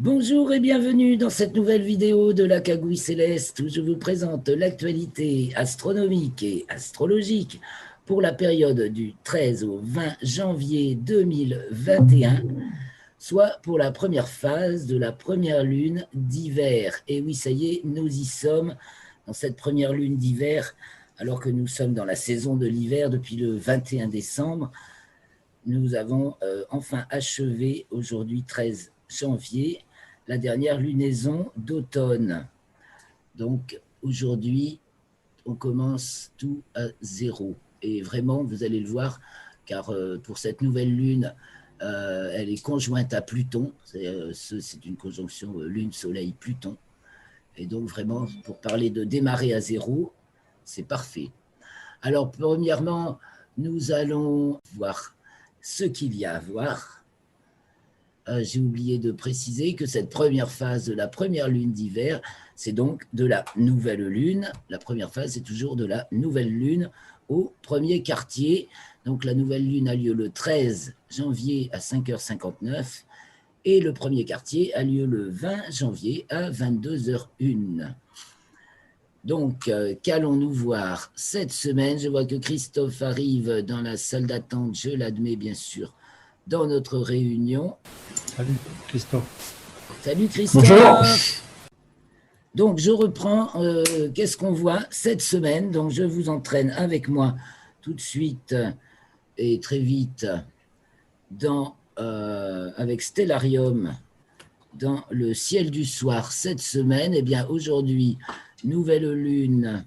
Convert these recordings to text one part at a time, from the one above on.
Bonjour et bienvenue dans cette nouvelle vidéo de la Cagouille Céleste où je vous présente l'actualité astronomique et astrologique pour la période du 13 au 20 janvier 2021, soit pour la première phase de la première lune d'hiver. Et oui, ça y est, nous y sommes dans cette première lune d'hiver, alors que nous sommes dans la saison de l'hiver depuis le 21 décembre. Nous avons enfin achevé aujourd'hui 13 janvier la dernière lunaison d'automne. Donc aujourd'hui, on commence tout à zéro. Et vraiment, vous allez le voir, car pour cette nouvelle lune, elle est conjointe à Pluton. C'est une conjonction Lune-Soleil-Pluton. Et donc vraiment, pour parler de démarrer à zéro, c'est parfait. Alors premièrement, nous allons voir ce qu'il y a à voir. J'ai oublié de préciser que cette première phase de la première lune d'hiver, c'est donc de la nouvelle lune. La première phase, c'est toujours de la nouvelle lune au premier quartier. Donc la nouvelle lune a lieu le 13 janvier à 5h59 et le premier quartier a lieu le 20 janvier à 22h01. Donc, qu'allons-nous voir cette semaine? Je vois que Christophe arrive dans la salle d'attente, je l'admets bien sûr, dans notre réunion. Salut Christophe. Salut Christophe. Bonjour. Donc je reprends, qu'est-ce qu'on voit cette semaine? Donc je vous entraîne avec moi tout de suite et très vite avec Stellarium dans le ciel du soir cette semaine. Eh bien aujourd'hui, nouvelle lune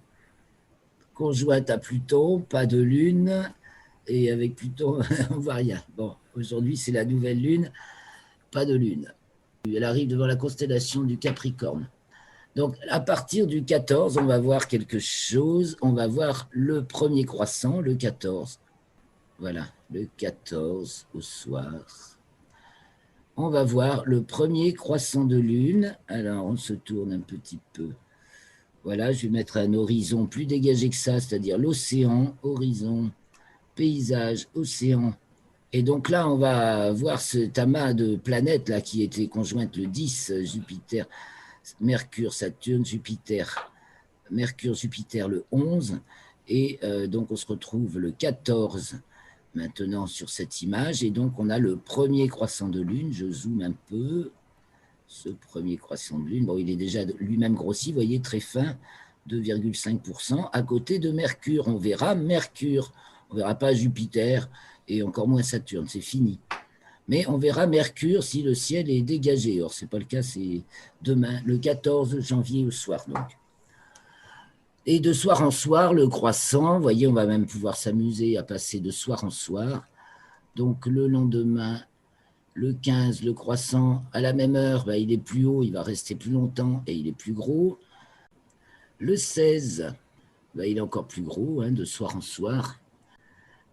conjointe à Pluton, pas de lune, et avec Pluton, on voit rien. Bon, aujourd'hui c'est la nouvelle lune, pas de lune. Elle arrive devant la constellation du Capricorne. Donc, à partir du 14, on va voir quelque chose. On va voir le premier croissant, le 14. Voilà, le 14 au soir. On va voir le premier croissant de lune. Alors, on se tourne un petit peu. Voilà, je vais mettre un horizon plus dégagé que ça, c'est-à-dire l'océan, horizon, paysage, océan. Et donc là, on va voir cet amas de planètes là, qui était conjointe le 10, Jupiter, Mercure, Saturne, Jupiter, Mercure, Jupiter le 11. Et donc, on se retrouve le 14 maintenant sur cette image. Et donc, on a le premier croissant de lune. Je zoome un peu. Ce premier croissant de lune, bon, il est déjà lui-même grossi, vous voyez, très fin, 2,5%. À côté de Mercure, on verra Mercure. On ne verra pas Jupiter et encore moins Saturne, c'est fini. Mais on verra Mercure si le ciel est dégagé. Or, ce n'est pas le cas, c'est demain, le 14 janvier au soir. Donc. Et de soir en soir, le croissant, vous voyez, on va même pouvoir s'amuser à passer de soir en soir. Donc, le lendemain, le 15, le croissant, à la même heure, il est plus haut, il va rester plus longtemps et il est plus gros. Le 16, il est encore plus gros, de soir en soir.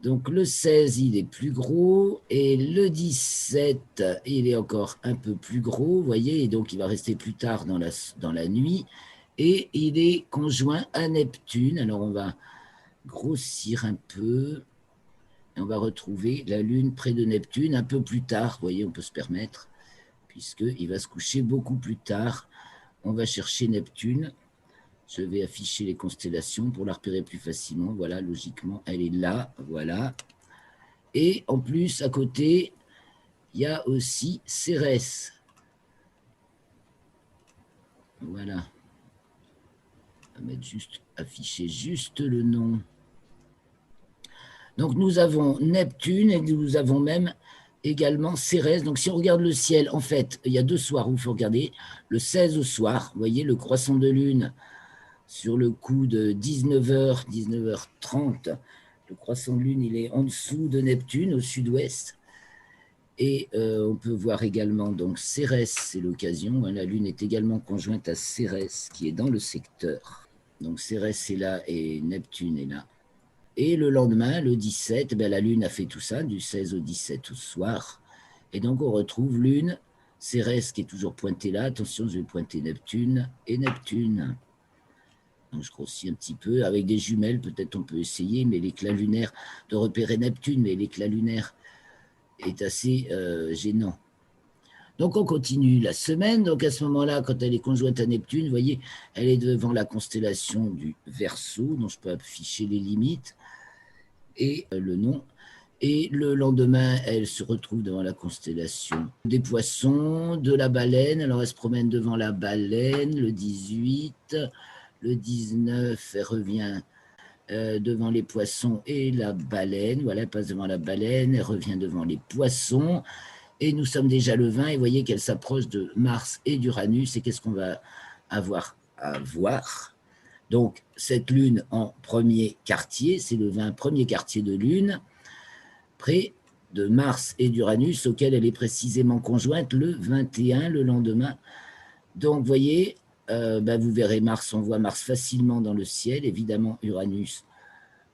Donc le 16, il est plus gros, et le 17, il est encore un peu plus gros, vous voyez, et donc il va rester plus tard dans la nuit, et il est conjoint à Neptune. Alors on va grossir un peu, et on va retrouver la Lune près de Neptune un peu plus tard, vous voyez, on peut se permettre, puisqu'il va se coucher beaucoup plus tard. On va chercher Neptune. Je vais afficher les constellations pour la repérer plus facilement. Voilà, logiquement, elle est là. Voilà. Et en plus, à côté, il y a aussi Cérès. Voilà. On va mettre afficher juste le nom. Donc, nous avons Neptune et nous avons même également Cérès. Donc, si on regarde le ciel, en fait, il y a deux soirs où il faut regarder. Le 16 au soir, vous voyez, le croissant de lune sur le coup de 19h, 19h30, le croissant de lune, il est en dessous de Neptune, au sud-ouest. Et on peut voir également, donc, Cérès, c'est l'occasion. La lune est également conjointe à Cérès, qui est dans le secteur. Donc, Cérès est là et Neptune est là. Et le lendemain, le 17, la lune a fait tout ça, du 16 au 17 au soir. Et donc, on retrouve lune, Cérès qui est toujours pointé là. Attention, je vais pointer Neptune et Neptune. Donc, je grossis un petit peu. Avec des jumelles, peut-être on peut essayer, mais l'éclat lunaire, de repérer Neptune, mais l'éclat lunaire est assez gênant. Donc, on continue la semaine. Donc, à ce moment-là, quand elle est conjointe à Neptune, vous voyez, elle est devant la constellation du Verseau, dont je peux afficher les limites et le nom. Et le lendemain, elle se retrouve devant la constellation des Poissons, de la Baleine. Alors, elle se promène devant la Baleine le 18. Le 19, elle revient devant les Poissons et la Baleine. Voilà, elle passe devant la Baleine, elle revient devant les Poissons. Et nous sommes déjà le 20, et vous voyez qu'elle s'approche de Mars et d'Uranus. Et qu'est-ce qu'on va avoir à voir? Donc, cette lune en premier quartier, c'est le 20, premier quartier de lune, près de Mars et d'Uranus, auquel elle est précisément conjointe le 21, le lendemain. Donc, vous voyez, vous verrez Mars, on voit Mars facilement dans le ciel, évidemment Uranus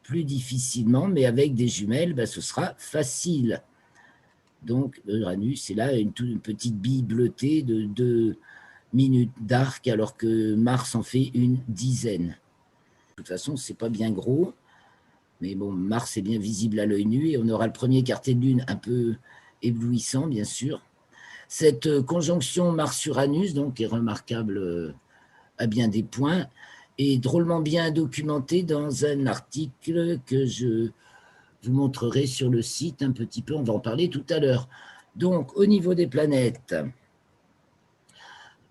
plus difficilement, mais avec des jumelles, ce sera facile. Donc, Uranus, c'est là une petite bille bleutée de 2 minutes d'arc, alors que Mars en fait une dizaine. De toute façon, c'est pas bien gros, mais bon, Mars est bien visible à l'œil nu, et on aura le premier quartier de lune un peu éblouissant, bien sûr. Cette conjonction Mars-Uranus, donc, est remarquable à bien des points, et drôlement bien documentée dans un article que je vous montrerai sur le site un petit peu, on va en parler tout à l'heure. Donc, au niveau des planètes,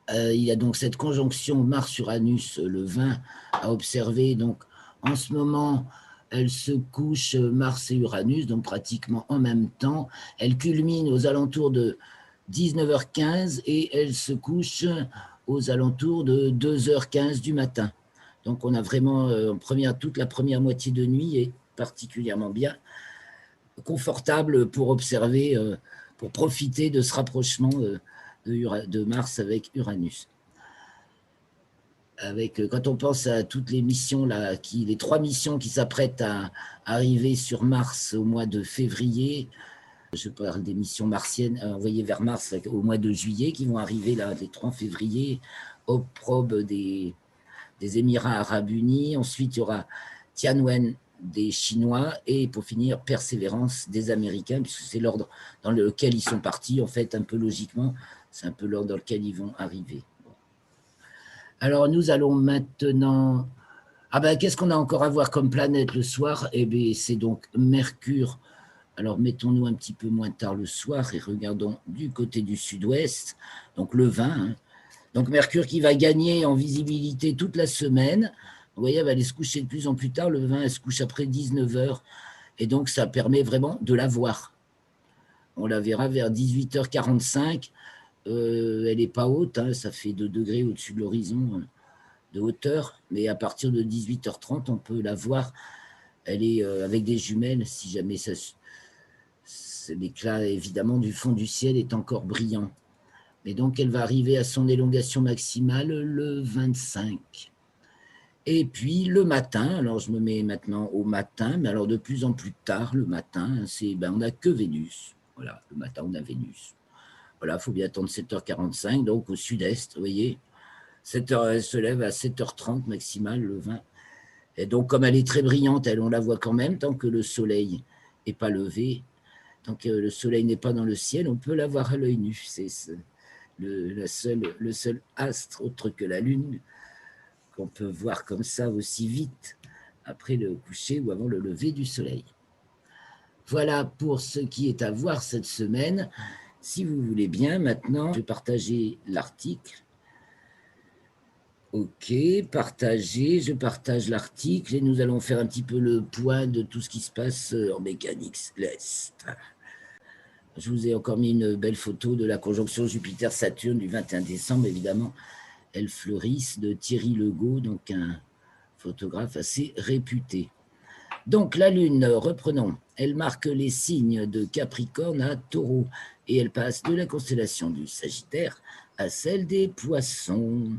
il y a donc cette conjonction Mars-Uranus le 20 à observer. Donc, en ce moment, elle se couche Mars et Uranus, donc pratiquement en même temps. Elle culmine aux alentours de 19h15 et elle se couche aux alentours de 2h15 du matin. Donc, on a vraiment toute la première moitié de nuit est particulièrement bien confortable pour observer, pour profiter de ce rapprochement de Mars avec Uranus. Quand on pense à toutes les missions, les 3 missions qui s'apprêtent à arriver sur Mars au mois de février, je parle des missions martiennes envoyées vers Mars au mois de juillet, qui vont arriver là, les 3 février, opprobre des Émirats arabes unis. Ensuite, il y aura Tianwen des Chinois, et pour finir, Persévérance des Américains, puisque c'est l'ordre dans lequel ils sont partis, en fait, un peu logiquement, c'est un peu l'ordre dans lequel ils vont arriver. Alors, nous allons maintenant... qu'est-ce qu'on a encore à voir comme planète le soir? Eh bien, c'est donc Mercure. Alors, mettons-nous un petit peu moins tard le soir et regardons du côté du sud-ouest, donc le 20. Hein. Donc, Mercure qui va gagner en visibilité toute la semaine. Vous voyez, elle va aller se coucher de plus en plus tard. Le 20, elle se couche après 19h. Et donc, ça permet vraiment de la voir. On la verra vers 18h45. Elle n'est pas haute, hein, ça fait 2 degrés au-dessus de l'horizon de hauteur. Mais à partir de 18h30, on peut la voir. Elle est avec des jumelles, si jamais l'éclat, évidemment, du fond du ciel est encore brillant. Mais donc, elle va arriver à son élongation maximale le 25. Et puis, le matin, alors je me mets maintenant au matin, mais alors de plus en plus tard, le matin, on n'a que Vénus. Voilà, le matin, on a Vénus. Voilà, il faut bien attendre 7h45, donc au sud-est, vous voyez. 7h, elle se lève à 7h30 maximale, le 20. Et donc, comme elle est très brillante, on la voit quand même, tant que le soleil n'est pas levé, tant que le soleil n'est pas dans le ciel, on peut la voir à l'œil nu. C'est le seul astre autre que la Lune qu'on peut voir comme ça aussi vite après le coucher ou avant le lever du soleil. Voilà pour ce qui est à voir cette semaine. Si vous voulez bien, maintenant, je vais partager l'article. Ok, je partage l'article et nous allons faire un petit peu le point de tout ce qui se passe en mécanique céleste. Je vous ai encore mis une belle photo de la conjonction Jupiter-Saturne du 21 décembre, évidemment. Elles fleurissent, de Thierry Legault, donc un photographe assez réputé. Donc la Lune, reprenons, elle marque les signes de Capricorne à Taureau et elle passe de la constellation du Sagittaire à celle des Poissons.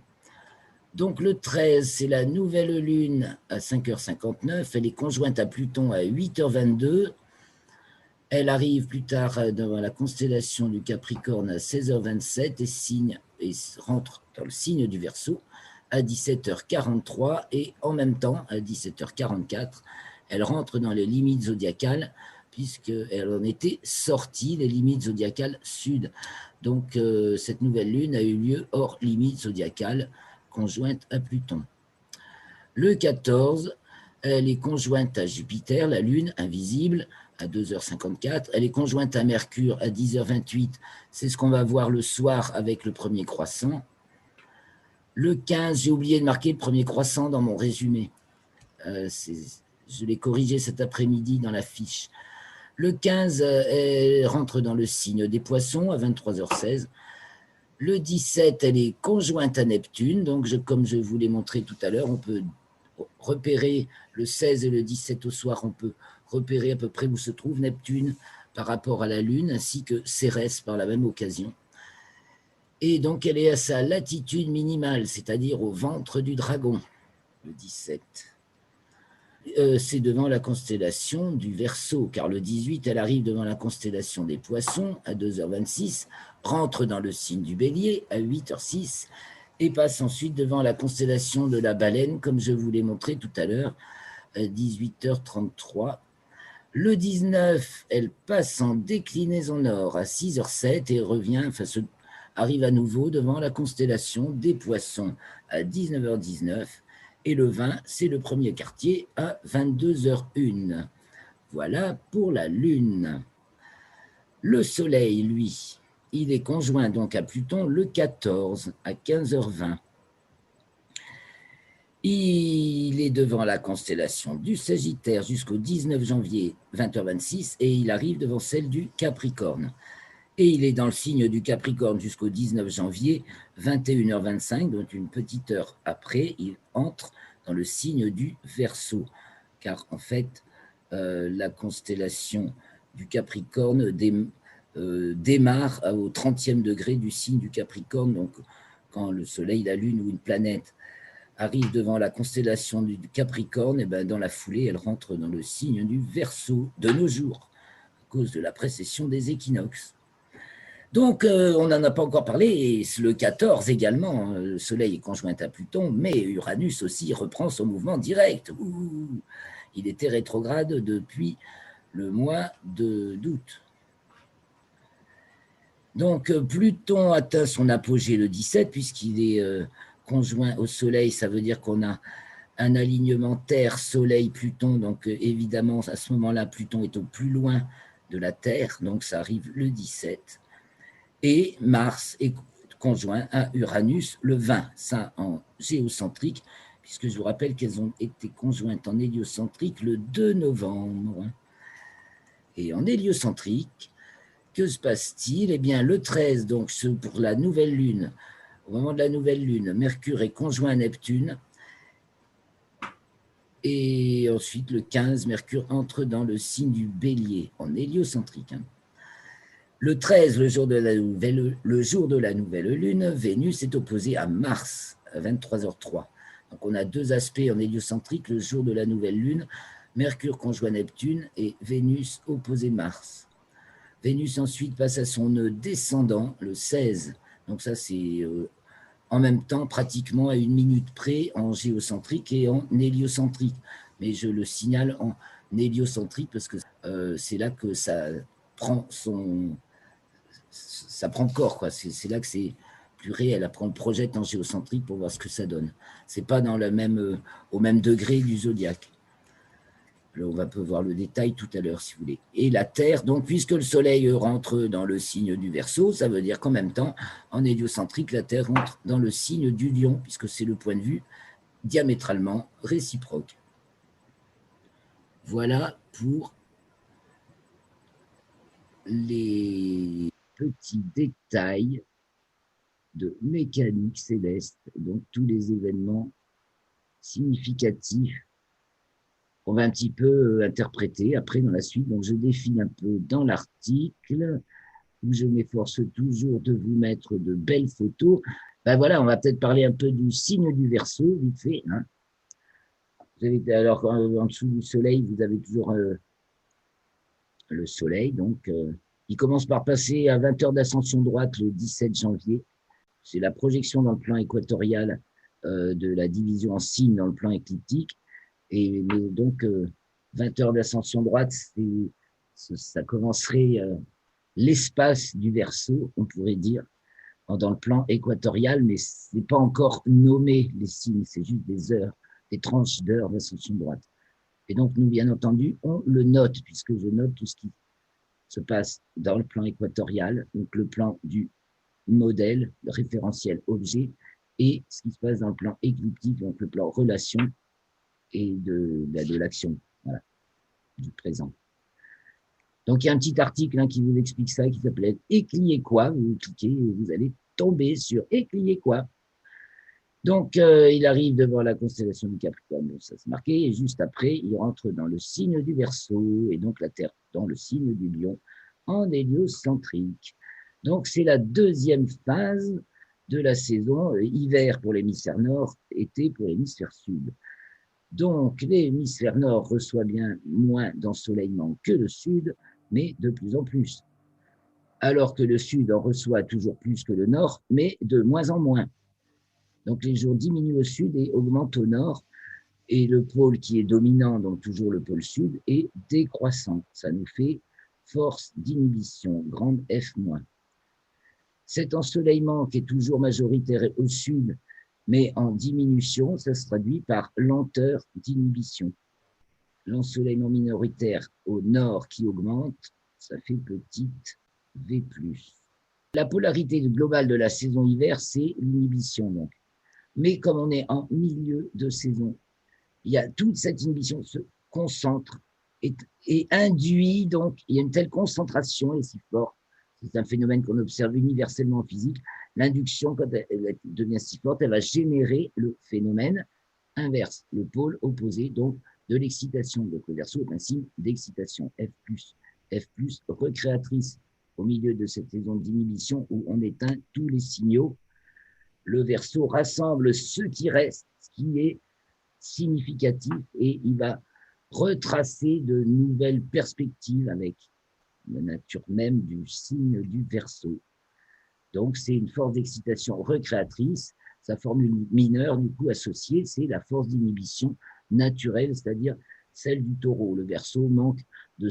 Donc le 13, c'est la nouvelle Lune à 5h59, elle est conjointe à Pluton à 8h22. Elle arrive plus tard dans la constellation du Capricorne à 16h27 et rentre dans le signe du Verseau à 17h43 et en même temps à 17h44, elle rentre dans les limites zodiacales puisqu'elle en était sortie des limites zodiacales sud. Donc, cette nouvelle lune a eu lieu hors limite zodiacale, conjointe à Pluton. Le 14, elle est conjointe à Jupiter, la lune invisible, à 2h54. Elle est conjointe à Mercure à 10h28. C'est ce qu'on va voir le soir avec le premier croissant. Le 15, j'ai oublié de marquer le premier croissant dans mon résumé. Je l'ai corrigé cet après-midi dans la fiche. Le 15, elle rentre dans le signe des Poissons à 23h16. Le 17, elle est conjointe à Neptune. Donc, comme je vous l'ai montré tout à l'heure, on peut repérer le 16 et le 17 au soir, on peut repérer à peu près où se trouve Neptune par rapport à la Lune, ainsi que Cérès par la même occasion. Et donc, elle est à sa latitude minimale, c'est-à-dire au ventre du dragon, le 17. C'est devant la constellation du Verseau, car le 18, elle arrive devant la constellation des Poissons à 2h26, rentre dans le signe du Bélier à 8h06 et passe ensuite devant la constellation de la Baleine, comme je vous l'ai montré tout à l'heure, à 18h33. Le 19, elle passe en déclinaison nord à 6h07 et revient, arrive à nouveau devant la constellation des Poissons à 19h19. Et le 20, c'est le premier quartier à 22h01. Voilà pour la Lune. Le Soleil, lui, il est conjoint donc à Pluton le 14 à 15h20. Il est devant la constellation du Sagittaire jusqu'au 19 janvier 20h26 et il arrive devant celle du Capricorne. Et il est dans le signe du Capricorne jusqu'au 19 janvier 21h25, donc une petite heure après, il entre dans le signe du Verseau. Car en fait, la constellation du Capricorne démarre au 30e degré du signe du Capricorne. Donc, quand le Soleil, la Lune ou une planète arrive devant la constellation du Capricorne, et ben dans la foulée, elle rentre dans le signe du Verseau de nos jours, à cause de la précession des équinoxes. Donc, on n'en a pas encore parlé, et le 14 également, le Soleil est conjoint à Pluton, mais Uranus aussi reprend son mouvement direct. Il était rétrograde depuis le mois d'août. Donc, Pluton atteint son apogée le 17, puisqu'il est conjoint au Soleil, ça veut dire qu'on a un alignement Terre, Soleil, Pluton, donc évidemment, à ce moment-là, Pluton est au plus loin de la Terre, donc ça arrive le 17. Et Mars est conjoint à Uranus le 20, ça en géocentrique, puisque je vous rappelle qu'elles ont été conjointes en héliocentrique le 2 novembre. Et en héliocentrique, que se passe-t-il? Eh bien, le 13, donc pour la nouvelle lune, au moment de la nouvelle lune, Mercure est conjoint à Neptune. Et ensuite, le 15, Mercure entre dans le signe du Bélier, en héliocentrique. Le 13, le jour de la nouvelle lune, Vénus est opposée à Mars à 23h03. Donc on a deux aspects en héliocentrique, le jour de la nouvelle lune, Mercure conjoint Neptune et Vénus opposée Mars. Vénus ensuite passe à son nœud descendant le 16. Donc ça c'est en même temps pratiquement à une minute près en géocentrique et en héliocentrique. Mais je le signale en héliocentrique parce que c'est là que ça prend corps, quoi. C'est là que c'est plus réel. Après, on le projette en géocentrique pour voir ce que ça donne. C'est pas dans au même degré du zodiaque. Alors, on va peu voir le détail tout à l'heure, si vous voulez. Et la Terre, donc, puisque le Soleil rentre dans le signe du Verseau, ça veut dire qu'en même temps, en héliocentrique, la Terre rentre dans le signe du Lion, puisque c'est le point de vue diamétralement réciproque. Voilà pour les petits détails de mécanique céleste, donc tous les événements significatifs qu'on va un petit peu interpréter après dans la suite. Donc je défile un peu dans l'article où je m'efforce toujours de vous mettre de belles photos. Ben voilà, on va peut-être parler un peu du signe du Verseau, vite fait. Hein. Alors en dessous du Soleil, vous avez toujours le Soleil, donc il commence par passer à 20h d'ascension droite le 17 janvier. C'est la projection dans le plan équatorial de la division en signes dans le plan écliptique. Et donc, 20 heures d'ascension droite, ça commencerait l'espace du Verseau, on pourrait dire, dans le plan équatorial, mais ce n'est pas encore nommé les signes, c'est juste des heures, des tranches d'heures d'ascension droite. Et donc, nous, bien entendu, on le note, puisque je note tout ce qui se passe dans le plan équatorial, donc le plan du modèle, le référentiel objet, et ce qui se passe dans le plan écliptique, donc le plan relation et de l'action, voilà, du présent. Donc, il y a un petit article qui vous explique ça, qui s'appelle Éclier quoi. Vous cliquez et vous allez tomber sur Éclier quoi. Donc, il arrive devant la constellation du Capricorne, bon, ça c'est marqué, et juste après, il rentre dans le signe du Verseau, et donc la Terre dans le signe du Lion, en héliocentrique. Donc, c'est la deuxième phase de la saison, hiver pour l'hémisphère nord, été pour l'hémisphère sud. Donc, l'hémisphère nord reçoit bien moins d'ensoleillement que le sud, mais de plus en plus. Alors que le sud en reçoit toujours plus que le nord, mais de moins en moins. Donc, les jours diminuent au sud et augmentent au nord. Et le pôle qui est dominant, donc toujours le pôle sud, est décroissant. Ça nous fait force d'inhibition, grande F-. Cet ensoleillement qui est toujours majoritaire au sud, mais en diminution, ça se traduit par lenteur d'inhibition. L'ensoleillement minoritaire au nord qui augmente, ça fait petite V+. La polarité globale de la saison hiver, c'est l'inhibition, donc. Mais comme on est en milieu de saison, il y a toute cette inhibition se concentre et induit, donc, il y a une telle concentration et si forte, c'est un phénomène qu'on observe universellement en physique, l'induction, quand elle devient si forte, elle va générer le phénomène inverse, le pôle opposé, donc, de l'excitation. Donc, le Verseau est un signe d'excitation, F+, recréatrice au milieu de cette saison d'inhibition où on éteint tous les signaux. Le Verseau rassemble ce qui reste, ce qui est significatif, et il va retracer de nouvelles perspectives avec la nature même du signe du Verseau. Donc, c'est une force d'excitation recréatrice. Sa formule mineure, du coup, associée, c'est la force d'inhibition naturelle, c'est-à-dire celle du Taureau. Le Verseau manque de...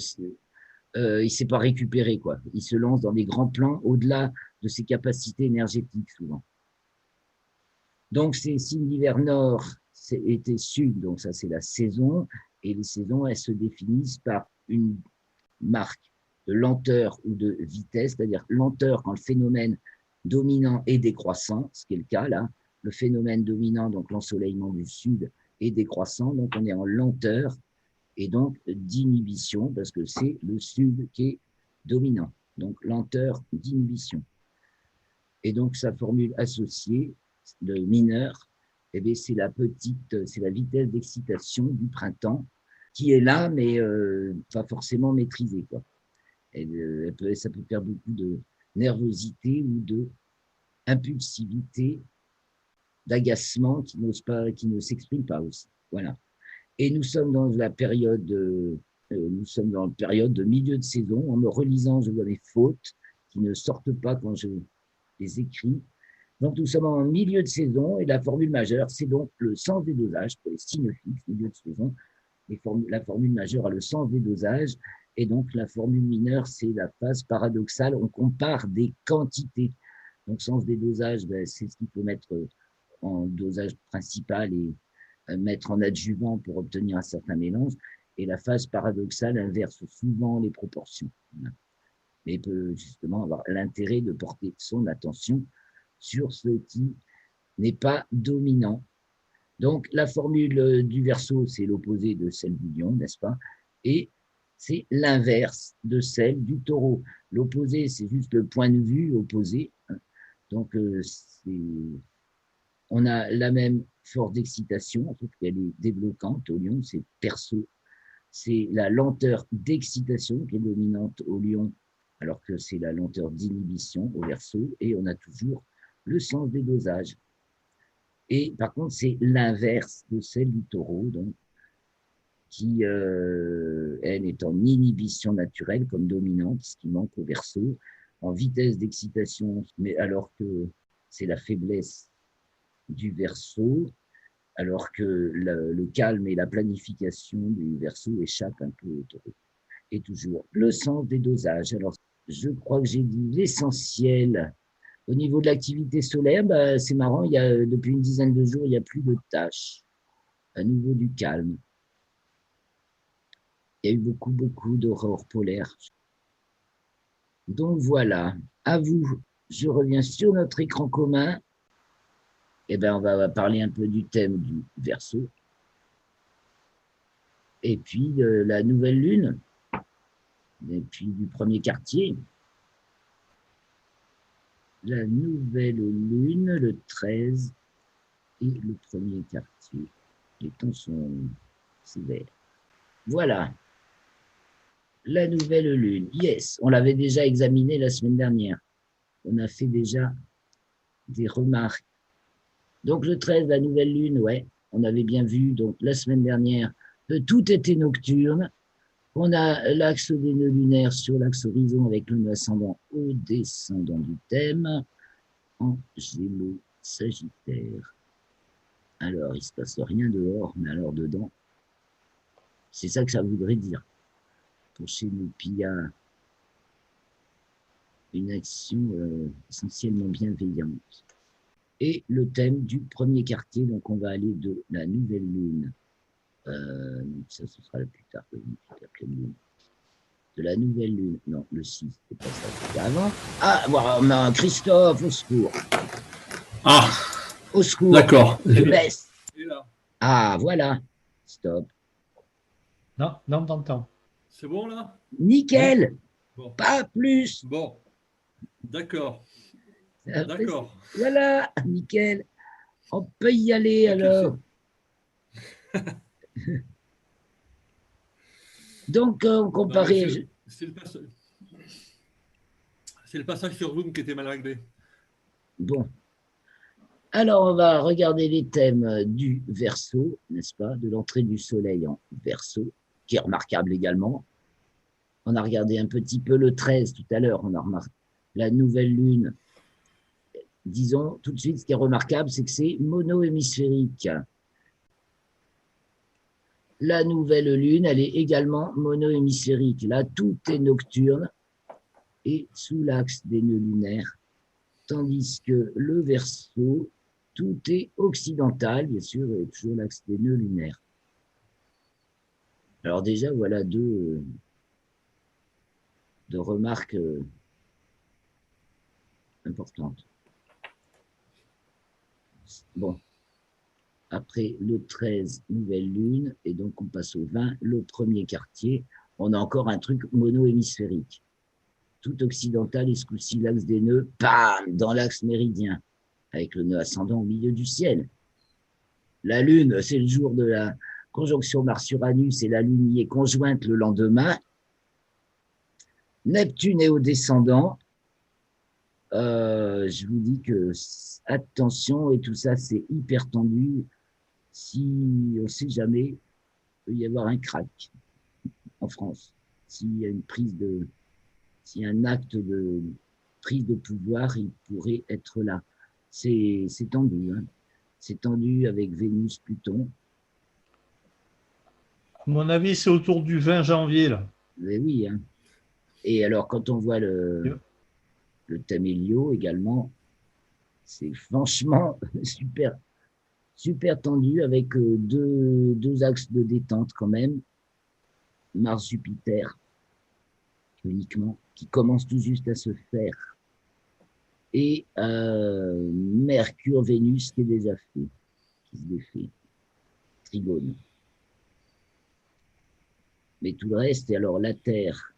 il ne s'est pas récupéré, quoi. Il se lance dans des grands plans au-delà de ses capacités énergétiques, souvent. Donc, ces signes d'hiver nord, été sud, donc ça, c'est la saison. Et les saisons, elles se définissent par une marque de lenteur ou de vitesse, c'est-à-dire lenteur quand le phénomène dominant est décroissant, ce qui est le cas là. Le phénomène dominant, donc l'ensoleillement du sud, est décroissant, donc on est en lenteur et donc d'inhibition, parce que c'est le sud qui est dominant. Donc lenteur d'inhibition. Et donc sa formule associée, le mineur, eh bien, c'est la vitesse d'excitation du printemps qui est là, mais pas forcément maîtrisée, quoi. Ça peut faire beaucoup de nervosité ou de impulsivité, d'agacement qui ne s'exprime pas aussi. Voilà. Et nous sommes dans la période de milieu de saison. En me relisant, je vois mes fautes qui ne sortent pas quand je les écris. Donc, nous sommes en milieu de saison et la formule majeure, c'est donc le sens des dosages pour les signes fixes, milieu de saison. La formule majeure a le sens des dosages et donc la formule mineure, c'est la phase paradoxale. On compare des quantités. Donc, sens des dosages, c'est ce qu'il faut mettre en dosage principal et mettre en adjuvant pour obtenir un certain mélange. Et la phase paradoxale inverse souvent les proportions. Mais peut justement avoir l'intérêt de porter son attention sur ce qui n'est pas dominant. Donc, la formule du Verseau, c'est l'opposé de celle du Lion, n'est-ce pas? Et c'est l'inverse de celle du Taureau. L'opposé, c'est juste le point de vue opposé. Donc, on a la même force d'excitation, sauf qu'elle est débloquante. Au Lion, c'est perso. C'est la lenteur d'excitation qui est dominante au Lion, alors que c'est la lenteur d'inhibition au Verseau. Et on a toujours le sens des dosages. Et par contre, c'est l'inverse de celle du Taureau, donc, qui, elle, est en inhibition naturelle comme dominante, ce qui manque au Verseau, en vitesse d'excitation, mais alors que c'est la faiblesse du Verseau, alors que le calme et la planification du Verseau échappent un peu au Taureau. Et toujours le sens des dosages. Alors, je crois que j'ai dit l'essentiel. Au niveau de l'activité solaire, bah, c'est marrant, depuis une dizaine de jours, il n'y a plus de tâches. À nouveau du calme. Il y a eu beaucoup d'aurores polaires. Donc voilà, à vous. Je reviens sur notre écran commun. Eh bien, on va parler un peu du thème du Verseau. Et puis de la nouvelle lune. Et puis du premier quartier. La nouvelle lune, le 13, et le premier quartier. Les temps sont sévères. Voilà. La nouvelle lune. Yes, on l'avait déjà examiné la semaine dernière. On a fait déjà des remarques. Donc le 13, la nouvelle lune, ouais, on avait bien vu donc la semaine dernière que tout était nocturne. On a l'axe des nœuds lunaires sur l'axe horizon avec le nœud ascendant au descendant du thème en Gémeaux Sagittaire. Alors, il ne se passe rien dehors, mais alors dedans, c'est ça que ça voudrait dire. Pour chez nous, puis il y a une action essentiellement bienveillante. Et le thème du premier quartier, donc on va aller de la nouvelle lune. Ça, ce sera plus tard que lune. De la nouvelle lune. Non, le 6, c'est pas ça. C'était avant. Ah, voilà, Christophe, au secours. Ah, Au secours. d'accord. Je baisse. Ah, voilà. Stop. Non, non, t'entends. C'est bon là? Nickel. Bon. Pas plus. Bon. D'accord. D'accord. Voilà, nickel. On peut y aller alors. Donc, on comparait. C'est le passage sur Zoom qui était mal réglé. Bon. Alors, on va regarder les thèmes du Verseau, n'est-ce pas, de l'entrée du soleil en Verseau, qui est remarquable également. On a regardé un petit peu le 13 tout à l'heure, on a remarqué la nouvelle lune. Disons tout de suite, ce qui est remarquable, c'est que c'est mono-hémisphérique. La nouvelle lune, elle est également mono-hémisphérique. Là, tout est nocturne et sous l'axe des nœuds lunaires, tandis que le Verseau, tout est occidental, bien sûr, et toujours l'axe des nœuds lunaires. Alors déjà, voilà deux remarques importantes. Bon, après le 13, nouvelle lune, et donc on passe au 20, le premier quartier, on a encore un truc mono-hémisphérique. Tout occidental et ce coup-ci l'axe des nœuds, bam, dans l'axe méridien, avec le nœud ascendant au milieu du ciel. La lune, c'est le jour de la conjonction Mars-Uranus et la lune y est conjointe le lendemain. Neptune est au descendant. Je vous dis que attention et tout ça, c'est hyper tendu. Si on ne sait jamais, il peut y avoir un crack en France. S'il y a s'il y a un acte de prise de pouvoir, il pourrait être là. C'est tendu, hein. C'est tendu avec Vénus, Pluton. À mon avis, c'est autour du 20 janvier, là. Mais oui, hein. Et alors, quand on voit le thème Hélio également, c'est franchement super tendu avec deux axes de détente quand même. Mars-Jupiter, uniquement, qui commence tout juste à se faire. Et Mercure-Vénus qui est déjà fait, qui se défait. Trigone. Mais tout le reste, et alors la Terre,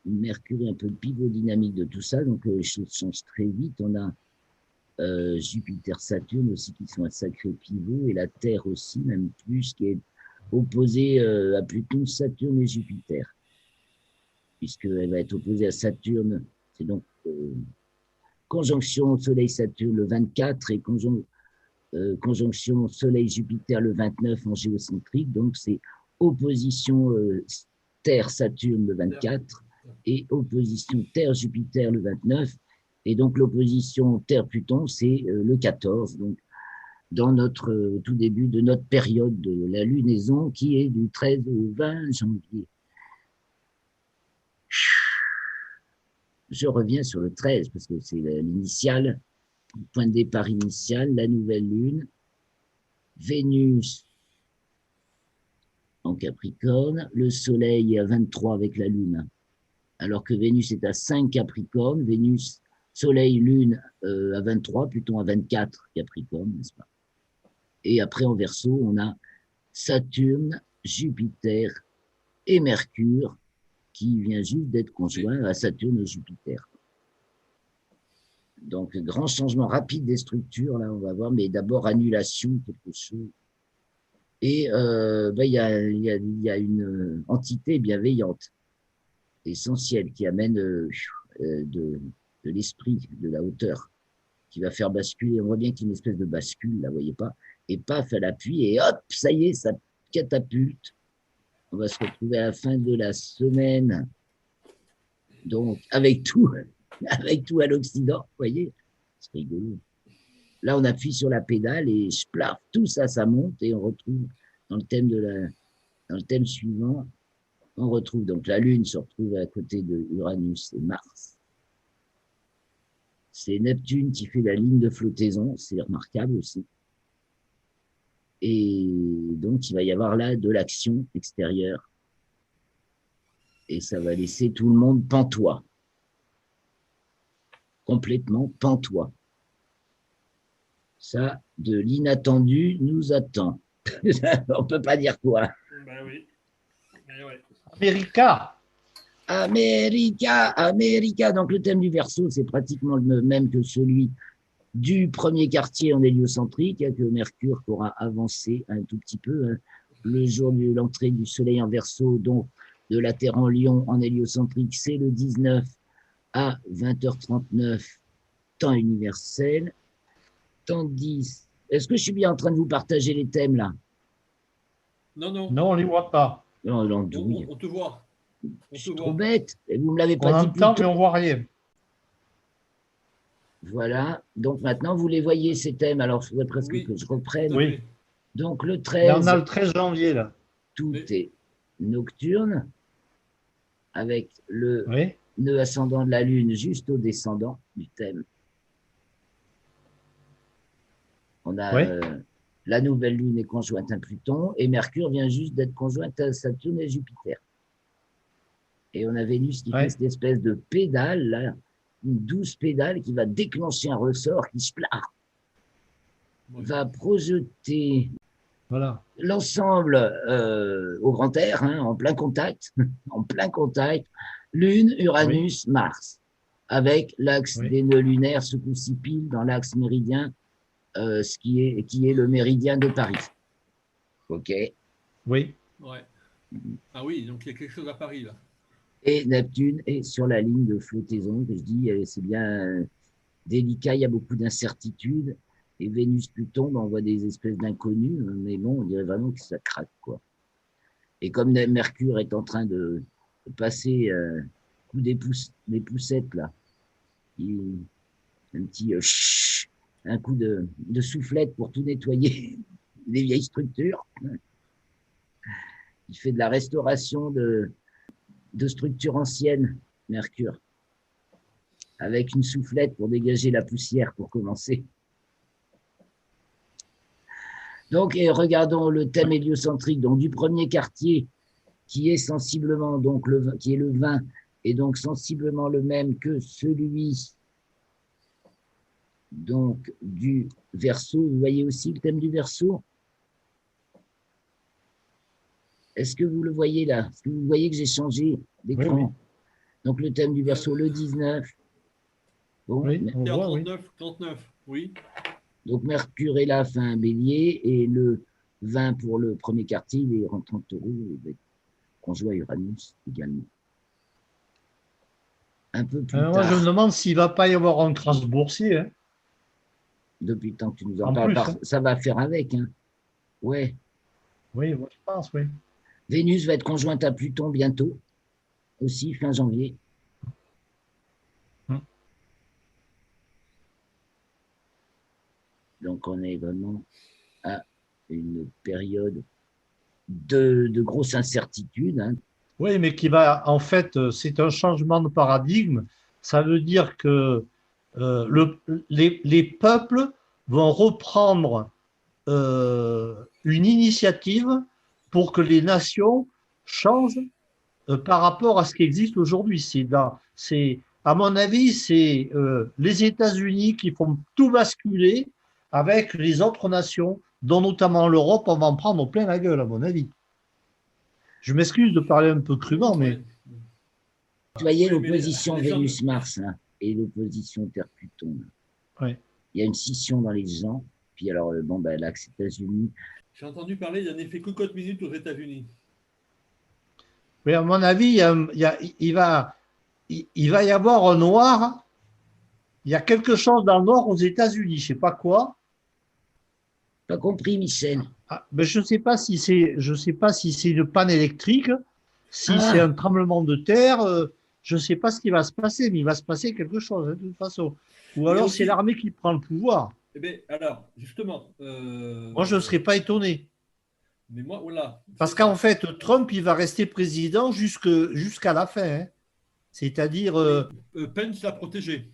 Mercure est un peu le pivot dynamique de tout ça, donc les choses changent très vite. On a Jupiter-Saturne aussi qui sont un sacré pivot, et la Terre aussi, même plus, qui est opposée à Pluton, Saturne et Jupiter, puisqu'elle va être opposée à Saturne. C'est donc conjonction Soleil-Saturne le 24 et conjonction Soleil-Jupiter le 29 en géocentrique, donc c'est opposition Terre-Saturne le 24 et opposition Terre-Jupiter le 29, et donc l'opposition Terre-Pluton, c'est le 14, donc dans notre tout début de notre période de la lunaison qui est du 13 au 20 janvier. Je reviens sur le 13 parce que c'est l'initial, le point de départ initial, la nouvelle lune, Vénus en Capricorne, le soleil est à 23 avec la lune, alors que Vénus est à 5 Capricorne, Vénus, soleil, lune à 23, Pluton à 24 Capricorne, n'est-ce pas? Et après en Verseau, on a Saturne, Jupiter et Mercure qui vient juste d'être conjoint à Saturne et Jupiter. Donc, grand changement rapide des structures, là, on va voir, mais d'abord annulation, quelque chose. Et il y a une entité bienveillante, essentielle, qui amène de l'esprit, de la hauteur, qui va faire basculer. On voit bien qu'il y a une espèce de bascule, là, vous voyez pas? Et paf, elle appuie, et hop, ça y est, ça catapulte. On va se retrouver à la fin de la semaine, donc avec tout à l'Occident, vous voyez? C'est rigolo. Là, on appuie sur la pédale et plaf, tout ça, ça monte et on retrouve dans le thème suivant, on retrouve donc la Lune se retrouve à côté de Uranus et Mars. C'est Neptune qui fait la ligne de flottaison, c'est remarquable aussi. Et donc, il va y avoir là de l'action extérieure. Et ça va laisser tout le monde pantois. Complètement pantois. Ça, de l'inattendu nous attend. On ne peut pas dire quoi. Ben oui. Ouais. America. America. Donc, le thème du Verseau, c'est pratiquement le même que celui du premier quartier en héliocentrique, que Mercure aura avancé un tout petit peu. Hein. Le jour de l'entrée du Soleil en Verseau, donc de la Terre en Lion en héliocentrique, c'est le 19 à 20h39, temps universel. Tandis, est-ce que je suis bien en train de vous partager les thèmes là? Non, non. Non, on ne les voit pas. Non, On te voit. Je suis trop bête. Et vous ne me l'avez On pas dit plus entend, tôt. mais on ne voit rien. Voilà. Donc maintenant, vous les voyez, ces thèmes. Alors, il faudrait presque que je reprenne. Oui. Donc, le Là, on a 13, le 13 janvier, là. tout est nocturne, avec le Oui. nœud ascendant de la Lune juste au descendant du thème. On a la nouvelle Lune est conjointe à Pluton et Mercure vient juste d'être conjointe à Saturne et Jupiter. Et on a Vénus qui fait cette espèce de pédale, là, une douce pédale qui va déclencher un ressort qui va projeter l'ensemble au grand air, hein, en plein contact, Lune, Uranus, Mars, avec l'axe des nœuds lunaires, ce coup-ci pile dans l'axe méridien, qui est le méridien de Paris. OK? Oui. Ouais. Ah oui, donc il y a quelque chose à Paris, là. Et Neptune est sur la ligne de flottaison, que je dis, c'est bien délicat, il y a beaucoup d'incertitudes. Et Vénus, Pluton, on voit des espèces d'inconnus, mais bon, on dirait vraiment que ça craque, quoi. Et comme Mercure est en train de passer coup des poussettes, là, un petit un coup de soufflette pour tout nettoyer les vieilles structures. Il fait de la restauration de structures anciennes, Mercure, avec une soufflette pour dégager la poussière pour commencer. Donc, et regardons le thème héliocentrique, donc du premier quartier, qui est sensiblement donc qui est le 20, et donc sensiblement le même que celui donc du Verseau. Vous voyez aussi le thème du Verseau? Est-ce que vous le voyez là? Est-ce que vous voyez que j'ai changé d'écran? Oui. Donc le thème du Verseau, le 19. Bon, oui, on voit, 39, oui. Donc Mercure est là, fait un bélier, et le 20 pour le premier quartier, il est rentré en taureau, conjoint à Uranus également. Un peu plus tard. Moi, je me demande s'il ne va pas y avoir un crash boursier. Hein. Depuis le temps que tu nous en parles, ça va faire avec. Hein. Ouais. Oui, moi, je pense, oui. Vénus va être conjointe à Pluton bientôt, aussi fin janvier. Donc, on est vraiment à une période de grosse incertitude. Hein. Oui, mais qui va, en fait, c'est un changement de paradigme. Ça veut dire que les peuples vont reprendre une initiative pour que les nations changent par rapport à ce qui existe aujourd'hui. À mon avis, c'est les États-Unis qui font tout basculer avec les autres nations, dont notamment l'Europe. On va en prendre plein la gueule, à mon avis. Je m'excuse de parler un peu crûment, mais Ouais. Vous voyez Oui, mais l'opposition les gens, Vénus-Mars là, et l'opposition Terre-Pluton. ouais. Il y a une scission dans les gens. Puis alors, bon, ben, l'axe États-Unis. j'ai entendu parler d'un effet cocotte minute aux États-Unis. Mais à mon avis, il va y avoir un noir. Il y a quelque chose dans le noir aux États-Unis, je ne sais pas quoi. Pas compris, Michel. Ah, ben je sais pas si c'est une panne électrique, si c'est Ah, un tremblement de terre. Je ne sais pas ce qui va se passer, mais il va se passer quelque chose hein, de toute façon. Ou Et alors c'est aussi, l'armée qui prend le pouvoir. eh bien, alors, justement, Moi, je ne serais pas étonné. mais moi, voilà, Parce c'est qu'en ça. fait, Trump, il va rester président jusqu'à la fin, hein. C'est-à-dire, Oui, Pence l'a protégé.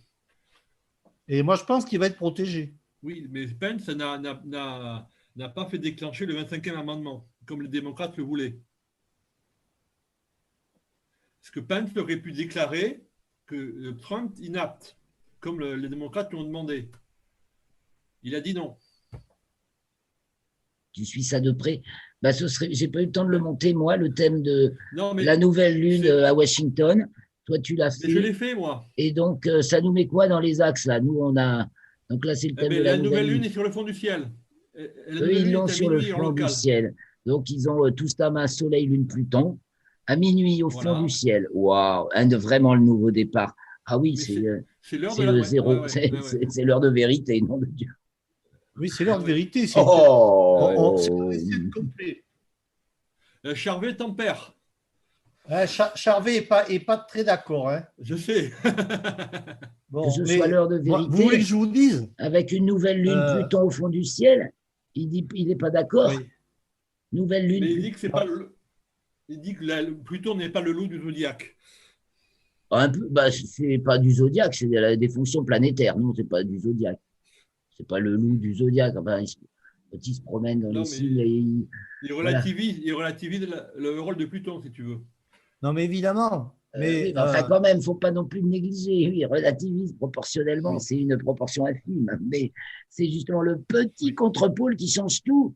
et moi, je pense qu'il va être protégé. Oui, mais Pence n'a pas fait déclencher le 25e amendement, comme les démocrates le voulaient. Parce que Pence aurait pu déclarer que Trump inapte, comme les démocrates l'ont demandé. Il a dit non. tu suis ça de près. Bah, ce serait, j'ai pas eu le temps de le Ouais. monter, moi, le thème de Non, la nouvelle lune c'est, à Washington. Toi, tu l'as mais je fait. l'ai fait, moi. Et donc, ça nous met quoi dans les axes, là? Nous, on a. Donc là, c'est le Eh thème de ben, la la nouvelle nouvelle lune lune. est sur le fond du ciel. Et la Eux, nouvelle ils lune l'ont est à sur le minuit heure fond du locale. ciel. Donc, ils ont tout cet amas Soleil, Lune, Pluton, à minuit au fond du Voilà. ciel. Waouh, vraiment le nouveau départ. Ah oui, Mais c'est l'heure de c'est la. le Ouais, ouais, zéro, ouais, ouais, ouais. c'est l'heure de vérité, nom de Dieu. Oui, c'est l'heure de Ouais. vérité. C'est un Oh, essai complet. Charvet tempère. Hein, Charvet est pas très d'accord, hein. Je sais. que Bon, ce soit mais l'heure de vous voulez que vérité, je vous dise? avec une nouvelle lune Euh, Pluton au fond du ciel, il n'est pas d'accord. oui. Nouvelle lune Mais il Pluton. dit que c'est pas le. Il dit que Pluton n'est pas le loup du zodiaque. Un peu, bah, c'est pas du zodiaque, c'est des fonctions planétaires. Non, c'est pas du zodiaque. C'est pas le loup du zodiaque. Enfin, quand il se promène dans les Non, signes, mais voilà. il relativise le rôle de Pluton, si tu veux. Non, mais évidemment. Oui, Mais mais enfin, quand même, il ne faut pas non plus le négliger. Oui, relativise proportionnellement, oui, c'est une proportion infime. Mais c'est justement le petit oui, contre-pôle qui change tout.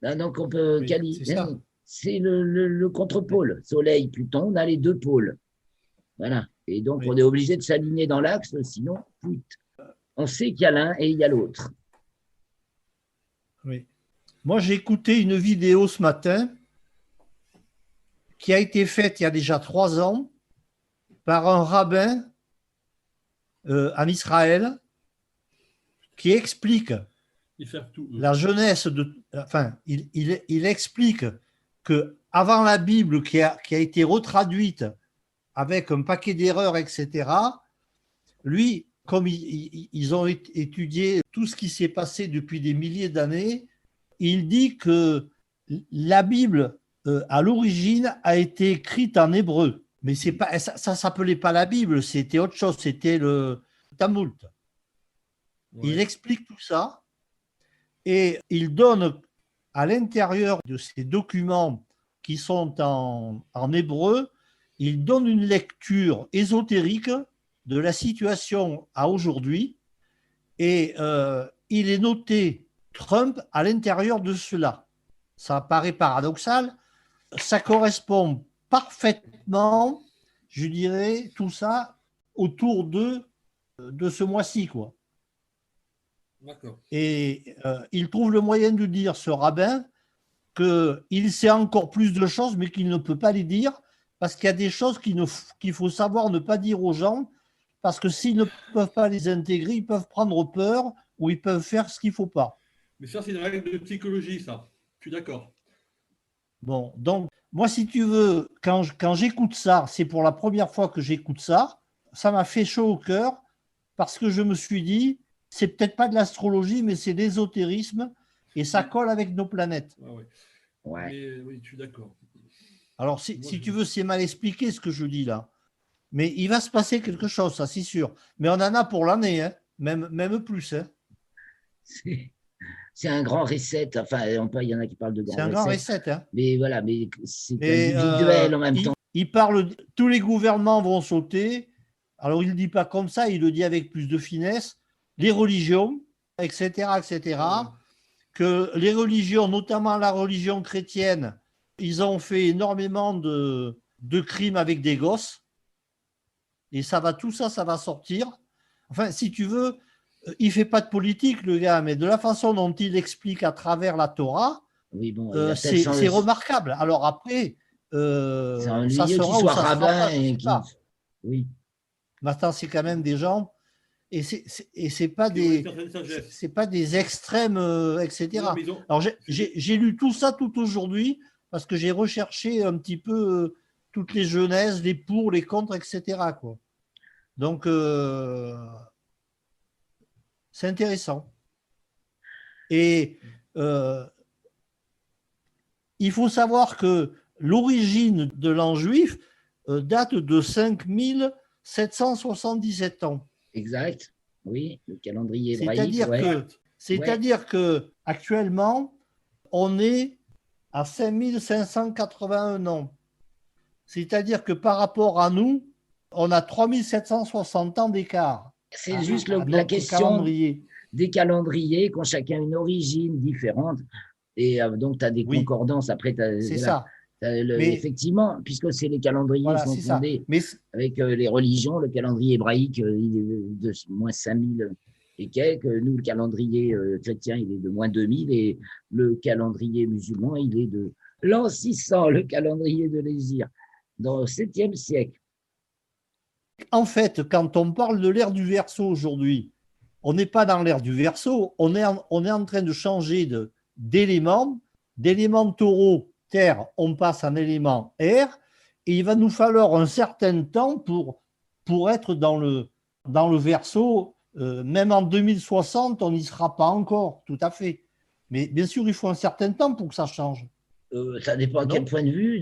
Ah, donc, on peut oui, c'est ça. c'est le Oui, contre-pôle. Soleil, Pluton, on a les deux pôles. Voilà. Et donc, on oui, est obligé de s'aligner dans l'axe, sinon, on sait qu'il y a l'un et il y a l'autre. oui. Moi, j'ai écouté une vidéo ce matin qui a été faite il y a déjà 3 ans par un rabbin en Israël qui explique Ils savent tout, eux. la jeunesse de. Enfin, il explique que avant la Bible qui a été retraduite avec un paquet d'erreurs, etc., lui, comme ils ont étudié tout ce qui s'est passé depuis des milliers d'années, il dit que la Bible, à l'origine, a été écrite en hébreu. Mais c'est pas, ça ne s'appelait pas la Bible, c'était autre chose, c'était le Talmud. Il Ouais. explique tout ça et il donne à l'intérieur de ces documents qui sont en hébreu, il donne une lecture ésotérique de la situation à aujourd'hui et il est noté Trump à l'intérieur de cela. Ça paraît paradoxal, ça correspond parfaitement, je dirais, tout ça autour de ce mois-ci, quoi. D'accord. Et il trouve le moyen de dire, ce rabbin, qu'il sait encore plus de choses, mais qu'il ne peut pas les dire, parce qu'il y a des choses qu'il faut savoir ne pas dire aux gens, parce que s'ils ne peuvent pas les intégrer, ils peuvent prendre peur ou ils peuvent faire ce qu'il ne faut pas. Mais ça, c'est une règle de psychologie, ça. Je suis d'accord. Bon, donc, moi, si tu veux, quand j'écoute ça, c'est pour la première fois que j'écoute ça, ça m'a fait chaud au cœur, parce que je me suis dit, c'est peut-être pas de l'astrologie, mais c'est l'ésotérisme, et ça colle avec nos planètes. Ouais, ouais. Ouais. Mais oui, je suis d'accord. Alors, si tu veux, c'est mal expliqué ce que je dis là. Mais il va se passer quelque chose, ça c'est sûr. Mais on en a pour l'année, hein. Même plus. Hein. C'est un grand reset. Enfin, il y en a qui parlent de C'est grand un grand reset. reset. Hein. Mais voilà, mais c'est Mais individuel en même temps. il parle, tous les gouvernements vont sauter. Alors, il ne le dit pas comme ça, il le dit avec plus de finesse. Les religions, etc., que les religions, notamment la religion chrétienne, ils ont fait énormément de crimes avec des gosses. Et tout ça, ça va sortir. Enfin, si tu veux, il ne fait pas de politique, le gars, mais de la façon dont il explique à travers la Torah, oui, bon, c'est remarquable. Alors après, ça sera ou ça ne sera pas, je sais pas. Oui. Maintenant, c'est quand même des gens, et c'est pas des extrêmes, etc. Non, alors j'ai lu tout ça tout aujourd'hui parce que j'ai recherché un petit peu toutes les jeunesses, les pour, les contre, etc. quoi. Donc c'est intéressant. Et il faut savoir que l'origine de l'an juif date de 5777 ans. Exact. Oui, le calendrier hébraïque. C'est-à-dire que actuellement, on est à 5581 ans. C'est-à-dire que par rapport à nous, on a 3760 ans d'écart. C'est juste la question des calendriers qui ont chacun une origine différente. Et donc, tu as des concordances. Après, c'est ça. Effectivement, puisque c'est les calendriers sont fondés avec les religions, le calendrier hébraïque, il est de moins 5000 et quelques. Nous, le calendrier chrétien, il est de moins 2000. Et le calendrier musulman, il est de l'an 600, le calendrier de l'Hégire, dans le 7e siècle. En fait, quand on parle de l'ère du Verseau aujourd'hui, on n'est pas dans l'ère du Verseau, on est en train de changer d'éléments taureau, terre, on passe en élément air, et il va nous falloir un certain temps pour être dans le Verseau. Même en 2060, on n'y sera pas encore, tout à fait. Mais bien sûr, il faut un certain temps pour que ça change. Ça dépend à quel point de vue.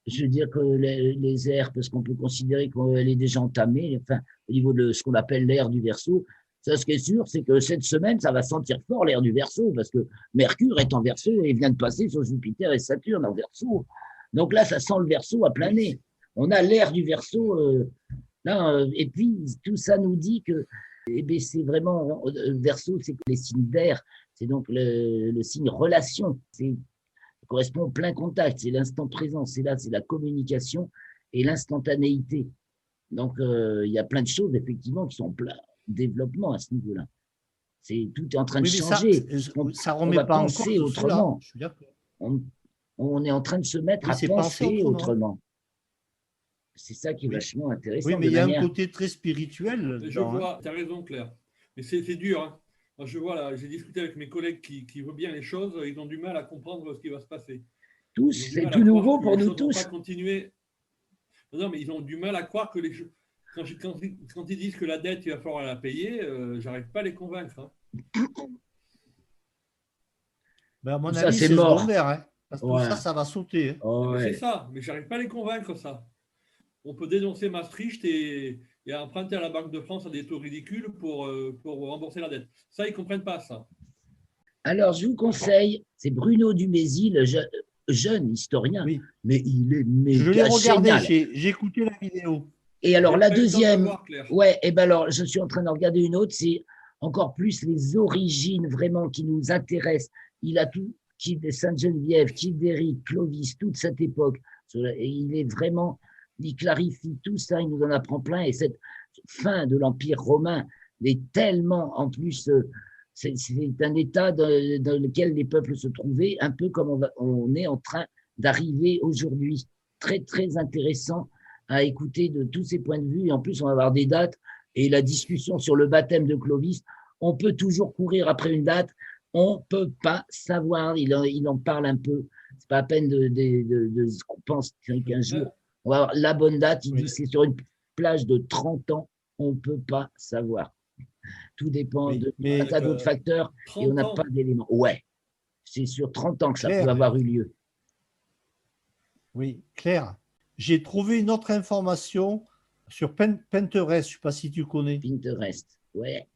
Je veux dire que les ères, parce qu'on peut considérer qu'elle est déjà entamée, enfin, au niveau de ce qu'on appelle l'ère du Verseau, ça, ce qui est sûr, c'est que cette semaine, ça va sentir fort l'ère du Verseau, parce que Mercure est en Verseau et vient de passer sur Jupiter et Saturne en Verseau. Donc là, ça sent le Verseau à plein nez. On a l'ère du Verseau là, et puis tout ça nous dit que c'est vraiment Verseau, c'est les signes d'air, c'est donc le signe relation, ça correspond au plein contact, c'est l'instant présent, c'est la communication et l'instantanéité. Donc il y a plein de choses effectivement qui sont en plein développement à ce niveau-là. Tout est en train de changer. Ça remet pas en cause autrement. On est en train de se mettre à penser autrement. C'est ça qui est vachement intéressant. Oui, mais il y a un côté très spirituel. Je vois, tu as raison, Claire. Mais c'est dur. Hein. Moi, je vois là, j'ai discuté avec mes collègues qui voient bien les choses, ils ont du mal à comprendre ce qui va se passer. C'est tout nouveau pour nous tous. Pas continuer. Non, mais ils ont du mal à croire que les choses. Quand ils disent que la dette, il va falloir la payer, j'arrive pas à les convaincre. Hein. Ben à mon avis, c'est secondaire. Hein, parce que ça va sauter. Hein. Oh, ouais. C'est ça, mais j'arrive pas à les convaincre, ça. On peut dénoncer Maastricht et emprunter à la Banque de France à des taux ridicules pour rembourser la dette. Ça, ils ne comprennent pas, ça. Alors, je vous conseille, c'est Bruno Dumézil, le jeune historien, mais il est méga. Je l'ai regardé, j'ai écouté la vidéo. Et alors, la deuxième, alors, je suis en train de regarder une autre, c'est encore plus les origines vraiment qui nous intéressent. Il a tout, qui de Sainte-Geneviève, Childéric, Clovis, toute cette époque. Et il est vraiment, il clarifie tout ça, il nous en apprend plein. Et cette fin de l'Empire romain est tellement, en plus, c'est un état dans lequel les peuples se trouvaient, un peu comme on est en train d'arriver aujourd'hui. Très, très intéressant à écouter de tous ces points de vue. Et en plus, on va avoir des dates et la discussion sur le baptême de Clovis. On peut toujours courir après une date. On ne peut pas savoir. Il en parle un peu. C'est pas à peine de ce qu'on pense qu'un jour, on va avoir la bonne date. Il dit c'est sur une plage de 30 ans. On ne peut pas savoir. Tout dépend d'un tas d'autres facteurs et on n'a pas d'éléments. Ouais, c'est sur 30 ans que ça peut avoir eu lieu. Oui, Claire, j'ai trouvé une autre information sur Pinterest, je ne sais pas si tu connais. Pinterest, ouais.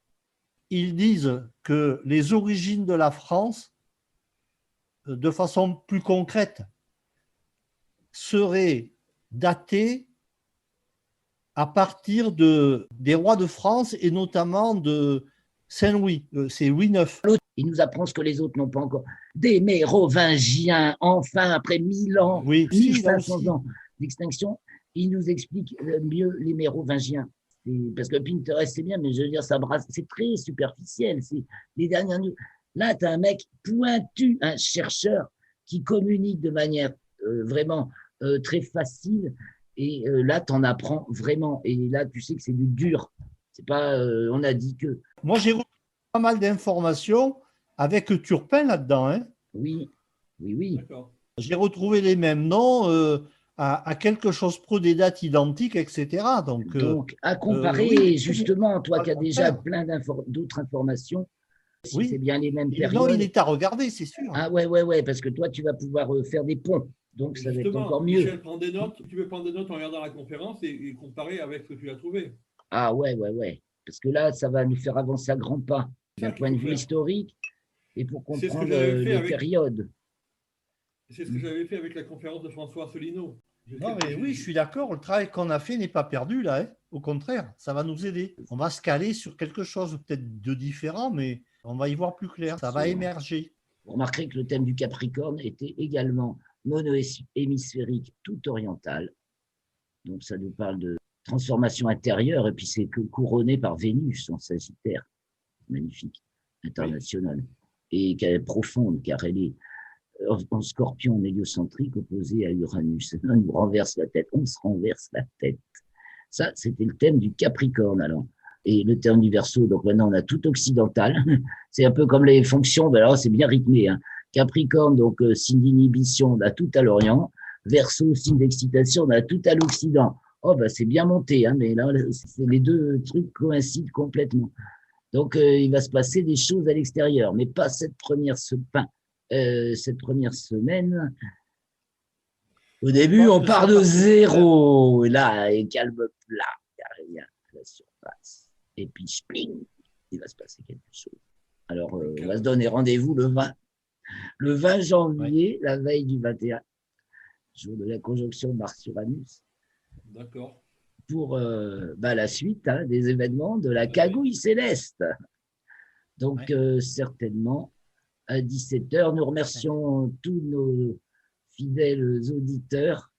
Ils disent que les origines de la France, de façon plus concrète, seraient datées à partir des rois de France et notamment de Saint-Louis. C'est Louis IX. L'autre, il nous apprend ce que les autres n'ont pas encore. Des Mérovingiens, enfin, après 1000 ans, Oui, si, là 1500 aussi. ans d'extinction, il nous explique mieux les Mérovingiens. Parce que Pinterest, c'est bien, mais je veux dire, ça brasse, c'est très superficiel. C'est les dernières news. Là, tu as un mec pointu, un chercheur qui communique de manière vraiment très facile. Et là, tu en apprends vraiment. Et là, tu sais que c'est du dur. C'est pas, on a dit que. Moi, j'ai retrouvé pas mal d'informations avec Turpin là-dedans. Hein. Oui, oui, oui. D'accord. J'ai retrouvé les mêmes noms à quelque chose près des dates identiques, etc. Donc, à comparer, oui, justement, toi pas qui le as déjà contraire. plein d'autres informations, si c'est Oui. bien les mêmes Non, il périodes. est à regarder, c'est sûr. Ah ouais, parce que toi, tu vas pouvoir faire des ponts. Donc, ça va être Justement, encore mieux. Michel prend des notes. Tu peux prendre des notes en regardant la conférence et comparer avec ce que tu as trouvé. Ah ouais. Parce que là, ça va nous faire avancer à grands pas C'est d'un ça qu'il point de faut vue faire. historique et pour C'est ce que comprendre j'avais fait les avec. périodes. C'est ce que j'avais fait avec la conférence de François Asselineau. Non, mais oui, je suis d'accord. Le travail qu'on a fait n'est pas perdu là. Hein. Au contraire, ça va nous aider. On va se caler sur quelque chose peut-être de différent, mais on va y voir plus clair. Ça va émerger. Vous remarquerez que le thème du Capricorne était également mono-hémisphérique tout oriental. Donc, ça nous parle de transformation intérieure et puis c'est couronné par Vénus en Sagittaire. Magnifique, internationale. Et qu'elle est profonde, car elle est en Scorpion héliocentrique opposée à Uranus. On nous renverse la tête, on se renverse la tête. Ça, c'était le thème du Capricorne, alors. Et le thème du Verseau, donc maintenant on a tout occidental. C'est un peu comme les fonctions, ben alors c'est bien rythmé. Hein. Capricorne, donc signe d'inhibition, on a tout à l'Orient. Verseau, signe d'excitation, on a tout à l'Occident. Oh, ben c'est bien monté, hein, mais là, les deux trucs coïncident complètement. Donc, il va se passer des choses à l'extérieur, mais pas cette première semaine. Au début, on part de zéro. Et là, et calme plat, il n'y a rien à la surface. Et puis, spling, il va se passer quelque chose. Alors, on va se donner rendez-vous le 20 janvier, la veille du 21, jour de la conjonction Mars-Uranus. D'accord. Pour la suite des événements de la cagouille céleste. Donc, certainement, à 17h, nous remercions tous nos fidèles auditeurs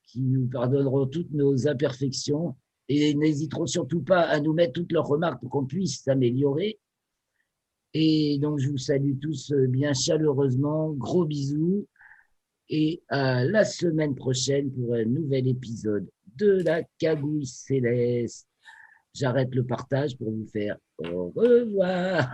qui nous pardonneront toutes nos imperfections et n'hésiteront surtout pas à nous mettre toutes leurs remarques pour qu'on puisse s'améliorer. Et donc, je vous salue tous bien chaleureusement. Gros bisous. Et à la semaine prochaine pour un nouvel épisode de la cagouille céleste. J'arrête le partage pour vous faire au revoir.